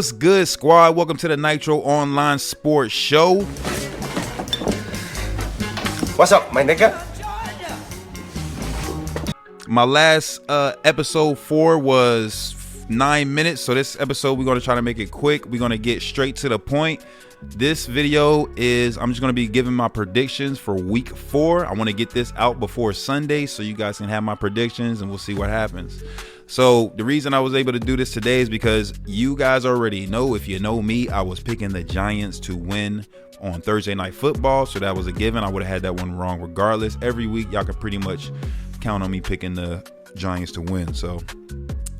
What's good, squad? Welcome to the Nitro Online Sports Show. What's up, my nigga? My last episode 4 was 9 minutes, so this episode we're going to try to make it quick. We're going to get straight to the point. This video is, I'm just going to be giving my predictions for week 4. I want to get this out before Sunday so you guys can have my predictions and we'll see what happens. So the reason I was able to do this today is because you guys already know, if you know me, I was picking the Giants to win on Thursday Night Football. So that was a given. I would have had that one wrong regardless. Every week, y'all can pretty much count on me picking the Giants to win. So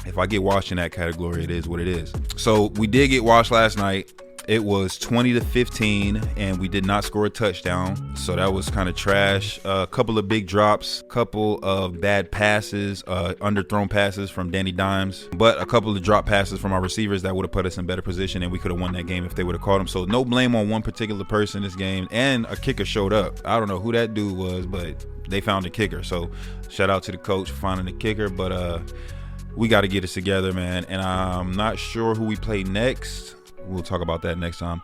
if I get washed in that category, it is what it is. So we did get washed last night. It was 20-15, and we did not score a touchdown. So that was kind of trash. A couple of big drops, couple of bad passes, underthrown passes from Danny Dimes, but a couple of drop passes from our receivers that would have put us in better position, and we could have won that game if they would have caught them. So no blame on one particular person this game, and a kicker showed up. I don't know who that dude was, but they found a kicker. So shout out to the coach for finding the kicker, but we got to get it together, man. And I'm not sure who we play next. We'll talk about that next time.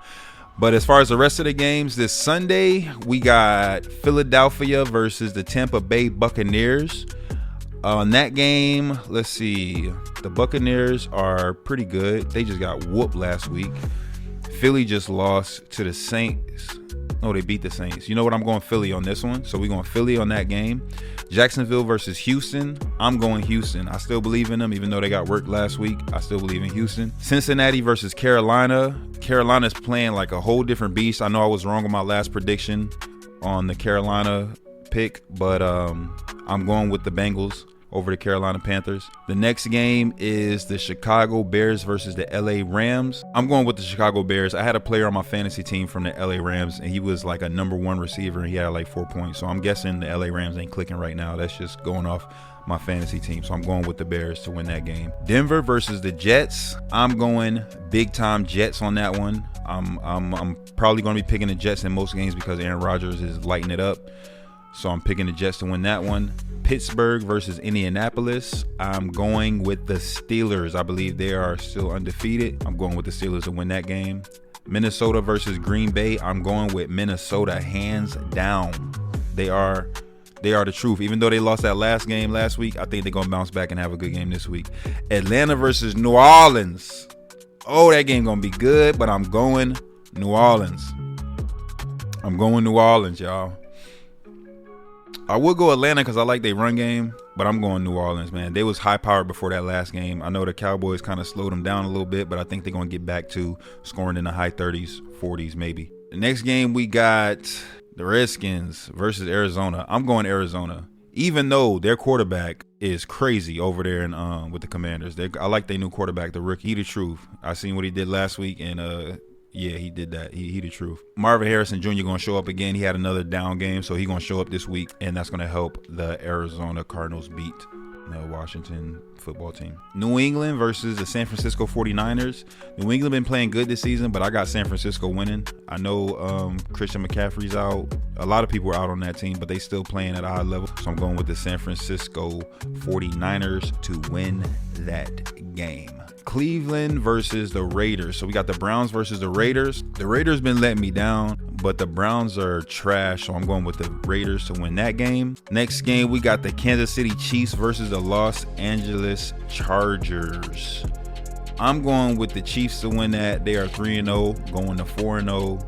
But as far as the rest of the games, this Sunday, we got Philadelphia versus the Tampa Bay Buccaneers. On that game, let's see. The Buccaneers are pretty good. They just got whooped last week. Philly just lost to the Saints. No, they beat the Saints. You know what? I'm going Philly on this one. So we're going Philly on that game. Jacksonville versus Houston. I'm going Houston. I still believe in them, even though they got worked last week. I still believe in Houston. Cincinnati versus Carolina. Carolina's playing like a whole different beast. I know I was wrong on my last prediction on the Carolina pick, but I'm going with the Bengals over the Carolina Panthers. The next game is the Chicago Bears versus the LA Rams. I'm going with the Chicago Bears. I had a player on my fantasy team from the LA Rams, and he was like a #1 receiver, and he had like 4 points. So I'm guessing the LA Rams ain't clicking right now. That's just going off my fantasy team. So I'm going with the Bears to win that game. Denver versus the Jets. I'm going big time Jets on that one. I'm probably going to be picking the Jets in most games because Aaron Rodgers is lighting it up. So I'm picking the Jets to win that one. Pittsburgh versus Indianapolis. I'm going with the Steelers. I believe they are still undefeated. I'm going with the Steelers to win that game. Minnesota versus Green Bay. I'm going with Minnesota hands down. They are the truth. Even though they lost that last game last week, I think they're going to bounce back and have a good game this week. Atlanta versus New Orleans. Oh, that game going to be good, but I'm going New Orleans. I'm going New Orleans, y'all. I would go Atlanta because I like their run game, but I'm going New Orleans, man. They was high-powered before that last game. I know the Cowboys kind of slowed them down a little bit, but I think they're going to get back to scoring in the high 30s, 40s maybe. The next game, we got the Redskins versus Arizona. I'm going Arizona, even though their quarterback is crazy over there in, with the Commanders. I like their new quarterback, the rookie. He the truth. I seen what he did last week, and yeah, he did that. He the truth. Marvin Harrison Jr. going to show up again. He had another down game, so he's going to show up this week, and that's going to help the Arizona Cardinals beat the Washington football team. New England versus the San Francisco 49ers. New England been playing good this season, but I got San Francisco winning. I know Christian McCaffrey's out. A lot of people are out on that team, but they still playing at a high level. So I'm going with the San Francisco 49ers to win that game. Cleveland versus the Raiders. So we got the Browns versus the Raiders. The Raiders been letting me down, but the Browns are trash, so I'm going with the Raiders to win that game. Next game, we got the Kansas City Chiefs versus the Los Angeles Chargers. I'm going with the Chiefs to win that. They are 3-0, going to 4-0.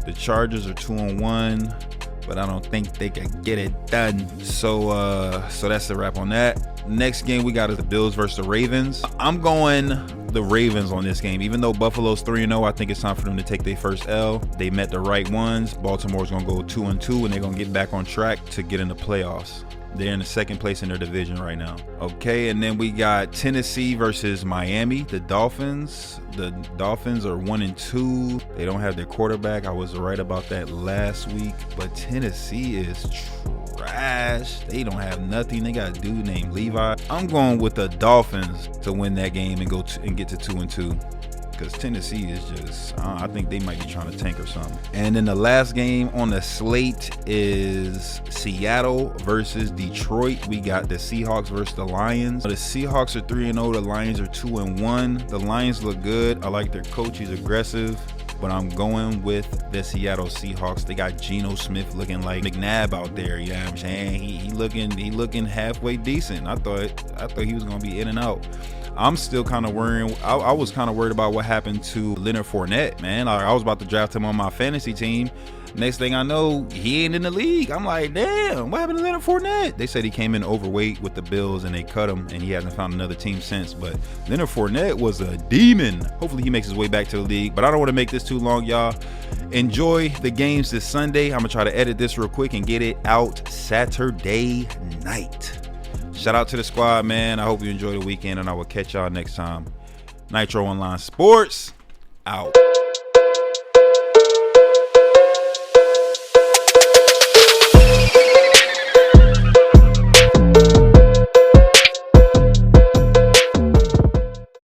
The Chargers are 2-1, but I don't think they can get it done. So that's the wrap on that. Next game we got is the Bills versus the Ravens. I'm going the Ravens on this game. Even though Buffalo's 3-0, I think it's time for them to take their first L. They met the right ones. Baltimore's going to go 2-2, and they're going to get back on track to get in the playoffs. They're in the second place in their division right now. Okay, and then we got Tennessee versus Miami. The Dolphins. The Dolphins are 1-2. They don't have their quarterback. I was right about that last week. But Tennessee is trash. They don't have nothing. They got a dude named Levi. I'm going with the Dolphins to win that game and get to 2-2. because Tennessee is just, I think they might be trying to tank or something. And then the last game on the slate is Seattle versus Detroit. We got the Seahawks versus the Lions. The Seahawks are 3-0. The Lions are 2-1. The Lions look good. I like their coach. He's aggressive. But I'm going with the Seattle Seahawks. They got Geno Smith looking like McNabb out there. You know what I'm saying? He looking halfway decent. I thought he was gonna be in and out. I'm still kind of worrying. I was kind of worried about what happened to Leonard Fournette, man. I was about to draft him on my fantasy team. Next thing I know, he ain't in the league. I'm like, damn, what happened to Leonard Fournette? They said he came in overweight with the Bills and they cut him, and he hasn't found another team since. But Leonard Fournette was a demon. Hopefully he makes his way back to the league. But I don't want to make this too long, y'all. Enjoy the games this Sunday. I'm going to try to edit this real quick and get it out Saturday night. Shout out to the squad, man. I hope you enjoy the weekend, and I will catch y'all next time. Nitro Online Sports, out.